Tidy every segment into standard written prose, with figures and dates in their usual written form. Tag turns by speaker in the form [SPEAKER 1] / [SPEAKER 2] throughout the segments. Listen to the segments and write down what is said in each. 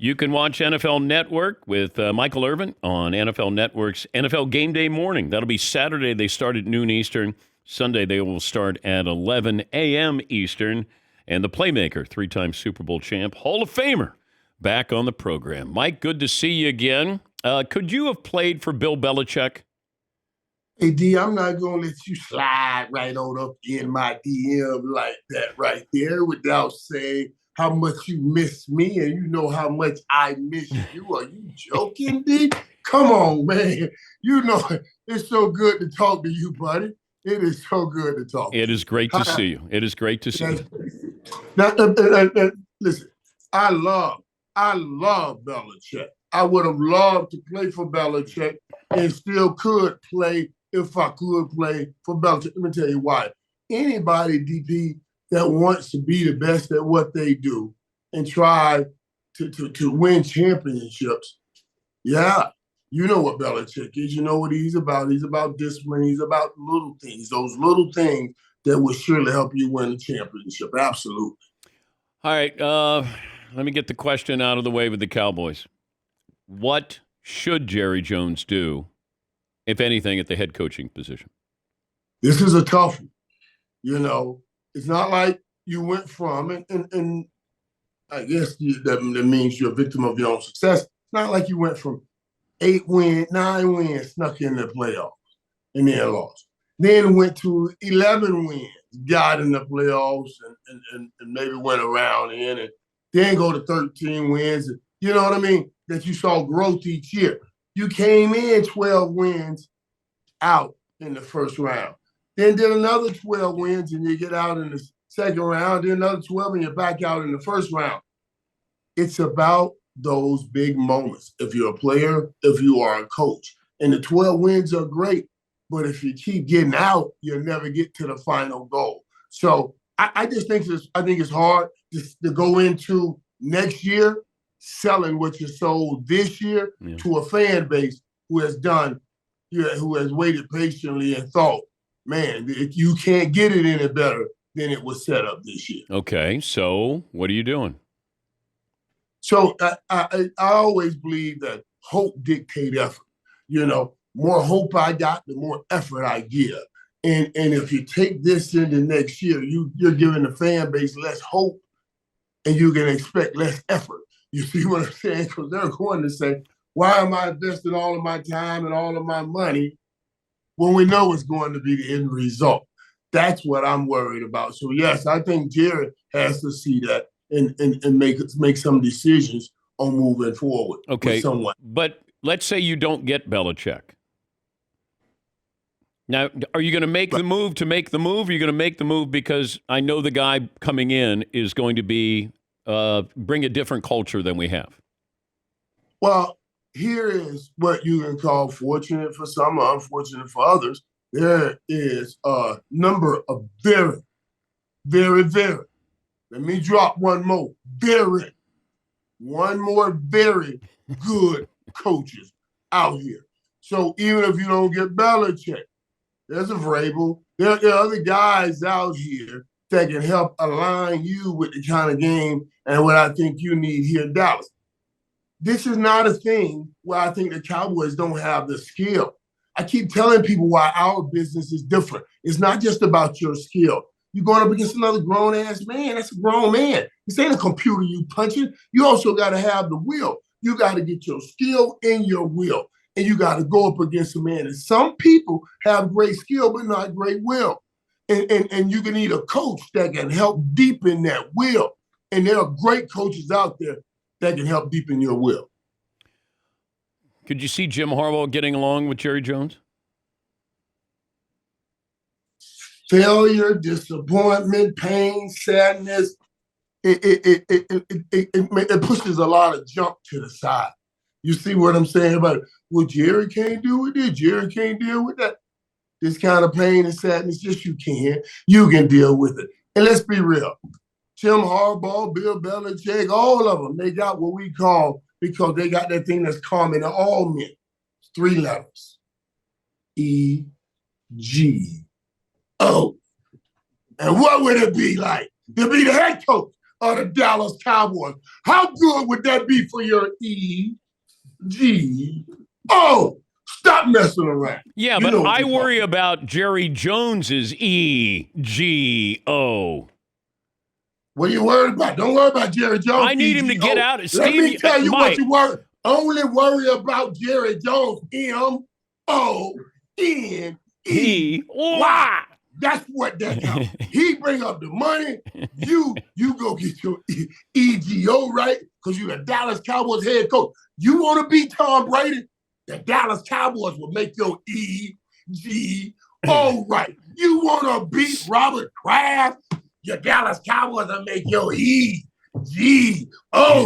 [SPEAKER 1] You can watch NFL Network with Michael Irvin on NFL Network's NFL Game Day Morning. That'll be Saturday. They start at noon Eastern. Sunday, they will start at 11 a.m. Eastern. And the Playmaker, three-time Super Bowl champ, Hall of Famer, back on the program. Mike, good to see you again. Could you have played for Bill Belichick?
[SPEAKER 2] Hey, D, I'm not going to let you slide right on up in my DM like that right there without saying how much you miss me and you know how much I miss you. Are you joking, D? Come on, man. You know, it's so good to talk to you, buddy. It is so good to talk to you.
[SPEAKER 1] It is great to see you. It is great to see you.
[SPEAKER 2] Now, listen, I love Belichick. I would have loved to play for Belichick and still could play if I could play for Belichick. Let me tell you why. Anybody, DP, that wants to be the best at what they do and try to win championships, yeah, you know what Belichick is. You know what he's about. He's about discipline. He's about little things, those little things that will surely help you win the championship. Absolutely.
[SPEAKER 1] All right, let me get the question out of the way with the Cowboys. What should Jerry Jones do, if anything, at the head coaching position?
[SPEAKER 2] This is a tough one. You know, it's not like you went from, and I guess that means you're a victim of your own success. It's not like you went from 9 wins, snuck in the playoffs, and then lost. Then went to 11 wins, got in the playoffs, and maybe went around in, and then go to 13 wins. And, you know what I mean? That you saw growth each year. You came in 12 wins out in the first round. Then did another 12 wins, and you get out in the second round. Then another 12, and you're back out in the first round. It's about those big moments. If you're a player, if you are a coach. And the 12 wins are great, but if you keep getting out, you'll never get to the final goal. So I just think it's hard to go into next year selling what you sold this year to a fan base who has waited patiently and thought, man, you can't get it any better than it was set up this year.
[SPEAKER 1] Okay, so what are you doing?
[SPEAKER 2] So I always believe that hope dictates effort. You know, more hope I got, the more effort I give. And if you take this into next year, you're giving the fan base less hope, and you can expect less effort. You see what I'm saying? Because they're going to say, why am I investing all of my time and all of my money when we know it's going to be the end result? That's what I'm worried about. So, yes, I think Jerry has to see that and make some decisions on moving forward.
[SPEAKER 1] Okay,
[SPEAKER 2] with someone.
[SPEAKER 1] But let's say you don't get Belichick. Now, are you going to make the move to make the move? Or are you going to make the move because I know the guy coming in is going to be bring a different culture than we have?
[SPEAKER 2] Well, here is what you can call fortunate for some or unfortunate for others. There is a number of very, very, very, let me drop one more, very good coaches out here. So even if you don't get Belichick, there's a Vrabel. There are other guys out here that can help align you with the kind of game and what I think you need here in Dallas. This is not a thing where I think the Cowboys don't have the skill. I keep telling people why our business is different. It's not just about your skill. You're going up against another grown-ass man. That's a grown man. This ain't a computer you punching. You also got to have the will. You got to get your skill and your will. And you got to go up against a man. And some people have great skill, but not great will. And you can need a coach that can help deepen that will. And there are great coaches out there that can help deepen your will.
[SPEAKER 1] Could you see Jim Harbaugh getting along with Jerry Jones?
[SPEAKER 2] Failure, disappointment, pain, sadness, it pushes a lot of junk to the side. You see what I'm saying about it? Well, Jerry can't deal with this. Jerry can't deal with that. This kind of pain and sadness, yes, you can. You can deal with it. And let's be real. Jim Harbaugh, Bill Belichick, all of them, they got what we call, because they got that thing that's common to all men. It's 3 letters. E-G-O. And what would it be like to be the head coach of the Dallas Cowboys. How good would that be for your EGO? Stop messing around.
[SPEAKER 1] Yeah, but I worry about Jerry Jones's EGO.
[SPEAKER 2] What are you worried about? Don't worry about Jerry Jones.
[SPEAKER 1] I need him to get out.
[SPEAKER 2] Let me tell you what you worry. Only worry about Jerry Jones. M-O-N-E-Y. That's what that is. He bring up the money. You go get your EGO right because you're the Dallas Cowboys head coach. You want to beat Tom Brady? The Dallas Cowboys will make your EGO right. You want to beat Robert Kraft? Your Dallas Cowboys will make your EGO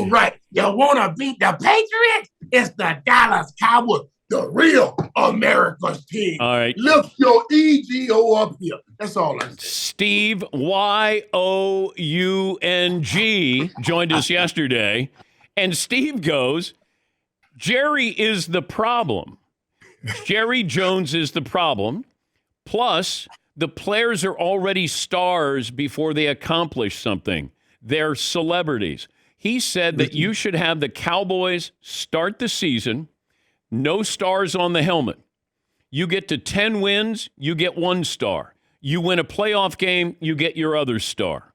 [SPEAKER 2] right. You want to beat the Patriots? It's the Dallas Cowboys, the real America's team.
[SPEAKER 1] All right.
[SPEAKER 2] Lift your EGO up here. That's all I say.
[SPEAKER 1] Steve, Young, joined us yesterday. And Steve goes, Jerry is the problem. Jerry Jones is the problem. Plus, the players are already stars before they accomplish something. They're celebrities. He said that you should have the Cowboys start the season, no stars on the helmet. You get to 10 wins, you get 1 star. You win a playoff game, you get your other star.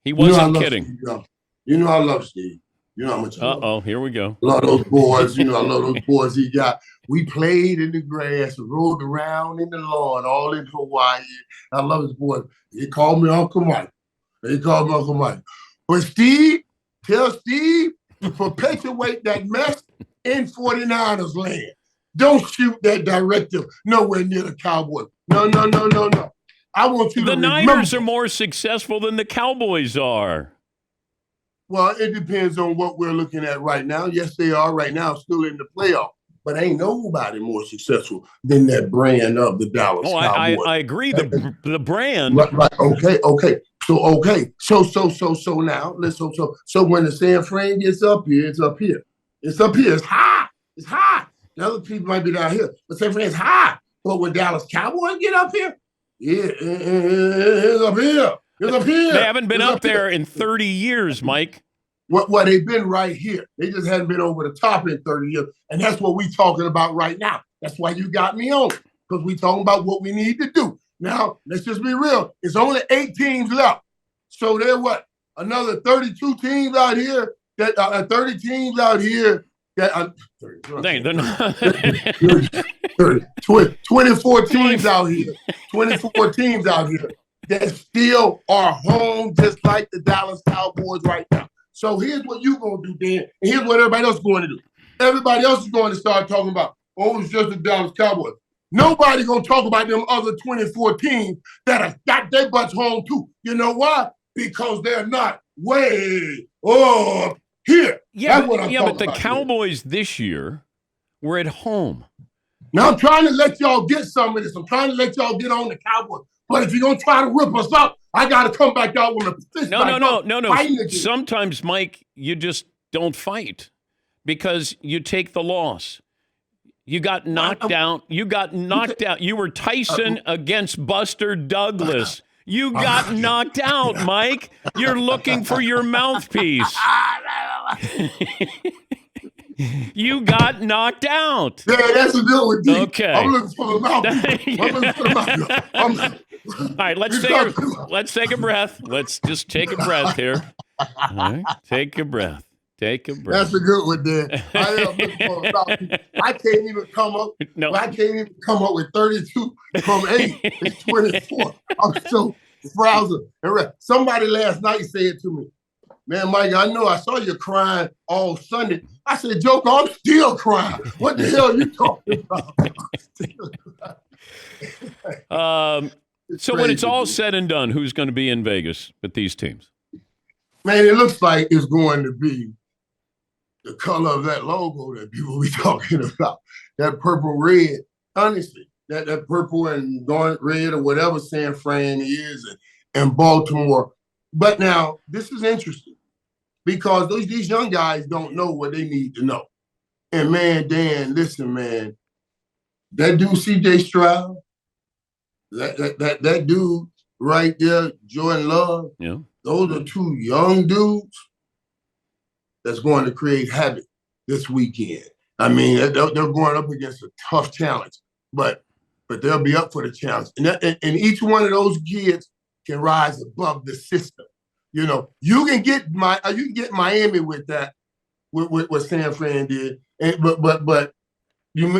[SPEAKER 1] He wasn't kidding.
[SPEAKER 2] You know I love Steve. You know how much I love him.
[SPEAKER 1] Uh-oh, here we go.
[SPEAKER 2] I love those boys. I love those boys he got. We played in the grass, rode around in the lawn, all in Hawaii. I love his boys. He called me Uncle Mike. But Steve, tell Steve to perpetuate that mess in 49ers land. Don't shoot that directive nowhere near the Cowboys. No. I want you to remember.
[SPEAKER 1] The Niners are more successful than the Cowboys are.
[SPEAKER 2] Well, it depends on what we're looking at right now. Yes, they are right now still in the playoff. But ain't nobody more successful than that brand of the Dallas Cowboys.
[SPEAKER 1] I agree. The brand.
[SPEAKER 2] Right. Okay. So now so when the San Fran gets up here, it's up here. It's up here. It's high. The other people might be down here, but San Fran's high. But when Dallas Cowboys get up here, it's up here. It's up here.
[SPEAKER 1] They haven't been up there in 30 years, Mike.
[SPEAKER 2] Well, they've been right here. They just hadn't been over the top in 30 years. And that's what we're talking about right now. That's why you got me on, because we're talking about what we need to do. Now, let's just be real. It's only 8 teams left. So there what? Another 32 teams out here, 30 teams out here. 24 teams out here. 24 teams out here that still are home just like the Dallas Cowboys right now. So here's what you're going to do, Dan, and here's what everybody else is going to do. Everybody else is going to start talking about, it's just the Dallas Cowboys. Nobody going to talk about them other 24 teams that have got their butts home too. You know why? Because they're not way up here.
[SPEAKER 1] Yeah, but the Cowboys this year were at home.
[SPEAKER 2] Now I'm trying to let y'all get some of this. I'm trying to let y'all get on the Cowboys. But if you're going to try to rip us up, I got to come back out with a fist.
[SPEAKER 1] No. Sometimes, Mike, you just don't fight because you take the loss. You got knocked down. You were Tyson against Buster Douglas. You got knocked out, Mike. You're looking for your mouthpiece. You got knocked out.
[SPEAKER 2] Yeah, that's a good one, D.
[SPEAKER 1] Okay.
[SPEAKER 2] I'm looking for the mouthpiece.
[SPEAKER 1] All right, let's take a breath. Let's just take a breath here. All right, take a breath. That's a good one, Dan. I am looking for a mouthpiece. I can't even come up. No. I can't even come up with 32 from 8. It's 24. I'm so frazzled. Somebody last night said to me, "Man, Mike, I know I saw you crying all Sunday." I said, "Joker, I'm still crying. What the hell are you talking about?" So when it's all said and done, who's going to be in Vegas with these teams?
[SPEAKER 2] Man, it looks like it's going to be the color of that logo that people be talking about. That purple red. Honestly, that purple and red or whatever San Fran is and Baltimore. But now, this is interesting because these young guys don't know what they need to know. And man, Dan, listen, man, that dude CJ Stroud, that dude right there, Jordan Love,
[SPEAKER 1] yeah,
[SPEAKER 2] those are two young dudes that's going to create havoc this weekend. I mean, they're going up against a tough challenge, but they'll be up for the challenge. And each one of those kids can rise above the system. You know, you can get Miami with that, with what San Fran did, but you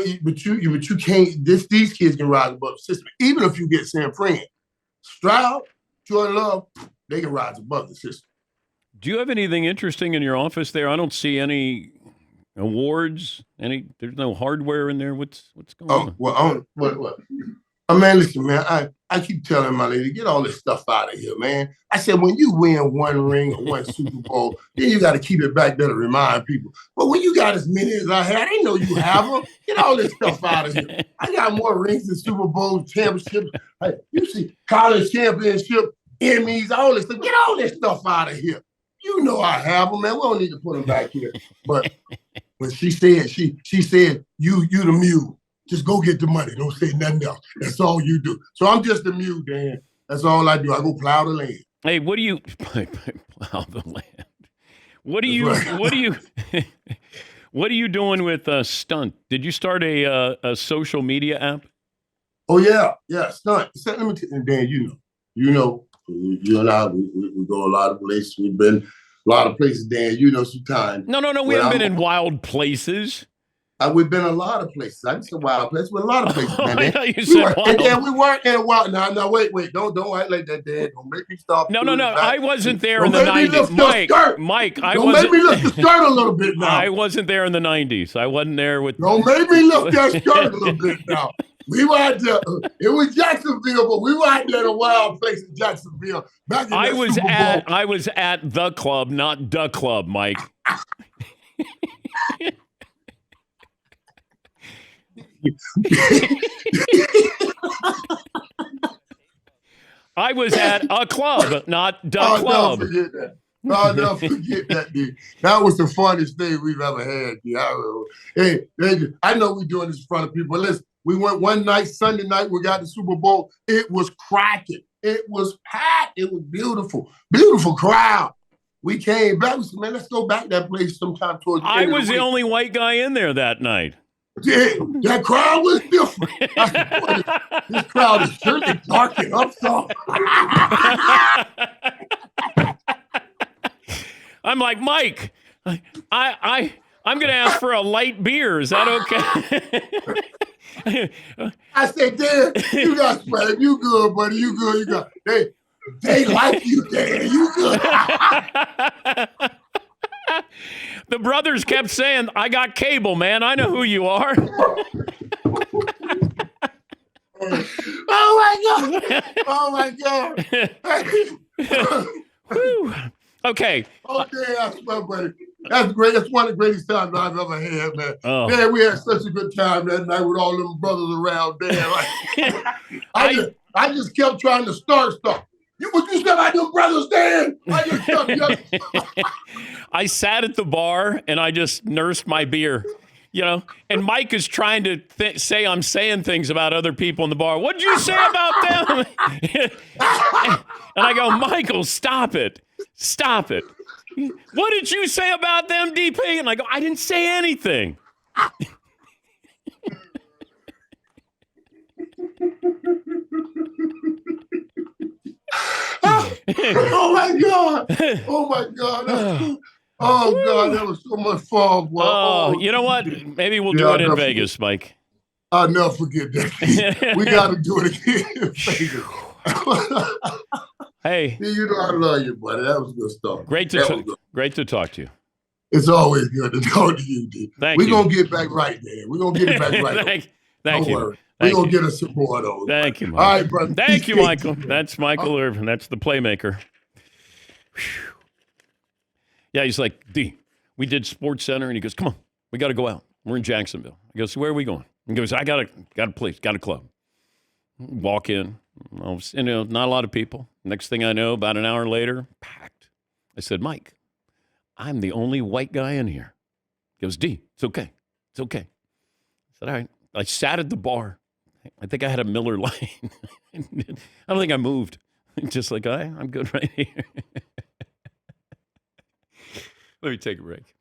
[SPEAKER 2] can't. These kids can rise above the system, even if you get San Fran. Stroud, Jordan Love, they can rise above the system.
[SPEAKER 1] Do you have anything interesting in your office there? I don't see any awards. There's no hardware in there. What's going on?
[SPEAKER 2] What? Oh, man, listen, man. I keep telling my lady, get all this stuff out of here, man. I said, when you win one ring or one Super Bowl, then you got to keep it back there to remind people. But when you got as many as I had, I didn't know you have them. Get all this stuff out of here. I got more rings than Super Bowl championships. You see, college championship, Emmys, all this stuff. Get all this stuff out of here. You know I have them, man. We don't need to put them back here. But when she said, she said, you the mule. Just go get the money. Don't say nothing else. That's all you do. So I'm just a mule, Dan. That's all I do. I go plow the land.
[SPEAKER 1] Hey, what do you plow the land? What are you doing with Stunt? Did you start a social media app?
[SPEAKER 2] Oh yeah, Stunt. Let me tell you, Dan. You and I, we go a lot of places. We've been a lot of places, Dan. You know, sometimes.
[SPEAKER 1] No. We haven't been in wild places.
[SPEAKER 2] We've been a lot of places. I didn't say wild places, but a lot of places, man.
[SPEAKER 1] You said wild.
[SPEAKER 2] And then we weren't in a wild. No, wait. Don't act like that, Dan. Don't make me stop.
[SPEAKER 1] No. I wasn't there in the 90s. Mike,
[SPEAKER 2] don't make me lift the skirt a little bit now.
[SPEAKER 1] I wasn't there in the 90s. I wasn't there with.
[SPEAKER 2] Don't make me lift that skirt a little bit now. We were out there. It was Jacksonville, but we were out there in a wild place in Jacksonville.
[SPEAKER 1] I was at the club, not the club, Mike. I was at a club, not the club.
[SPEAKER 2] Never forget that. I'll never forget that, dude. That was the funniest thing we've ever had, dude. I know we're doing this in front of people. Listen, we went one night, Sunday night, we got the Super Bowl. It was cracking. It was packed. It was beautiful. Beautiful crowd. We came back. We said, man, let's go back to that place sometime towards the end
[SPEAKER 1] I was
[SPEAKER 2] of
[SPEAKER 1] the
[SPEAKER 2] week.
[SPEAKER 1] only white guy in there that night.
[SPEAKER 2] Yeah, that crowd was different. I said, boy, this crowd is certainly darkened up some.
[SPEAKER 1] I'm like, Mike, I'm going to ask for a light beer. Is that okay?
[SPEAKER 2] I said, Dan, you got swag. You good, buddy. You good. You got. They like you, Dan. You good.
[SPEAKER 1] The brothers kept saying, I got cable, man. I know who you are.
[SPEAKER 2] Oh, my God.
[SPEAKER 1] Whew. Okay.
[SPEAKER 2] Oh, Dan, I swear, buddy. That's great. That's one of the greatest times I've ever had, man.
[SPEAKER 1] Oh.
[SPEAKER 2] Man, we had such a good time that night with all them brothers around, Dan. I just kept trying to start stuff. What you said about them brothers, Dan?
[SPEAKER 1] I sat at the bar and I just nursed my beer, and Mike is trying to say I'm saying things about other people in the bar. What'd you say about them? And I go, Michael, stop it. Stop it. What did you say about them, DP? And I go, I didn't say anything.
[SPEAKER 2] Oh my God! Oh my God! Oh God! That was so much fun.
[SPEAKER 1] Oh, you know what? Maybe we'll do it in Vegas, Mike.
[SPEAKER 2] I'll never forget that. We got to do it again in Vegas.
[SPEAKER 1] Hey,
[SPEAKER 2] you know I love you, buddy. That was good stuff.
[SPEAKER 1] Great to talk to you.
[SPEAKER 2] It's always good to talk to you, dude.
[SPEAKER 1] Thank you.
[SPEAKER 2] We're gonna get back right there. We're gonna get it back right.
[SPEAKER 1] Thank you.
[SPEAKER 2] Worry. We're going to get a support of those.
[SPEAKER 1] Thank you, Michael.
[SPEAKER 2] All right, brother.
[SPEAKER 1] Thank you, Michael. That's Michael Irvin. That's the playmaker. Whew. Yeah, he's like, D, we did Sports Center, and he goes, come on, we got to go out. We're in Jacksonville. I goes, where are we going? He goes, I got a place, got a club. Walk in. Not a lot of people. Next thing I know, about an hour later, packed. I said, Mike, I'm the only white guy in here. He goes, D, it's okay. It's okay. I said, all right. I sat at the bar. I think I had a Miller Lite. I don't think I moved. Just like, I'm good right here. Let me take a break.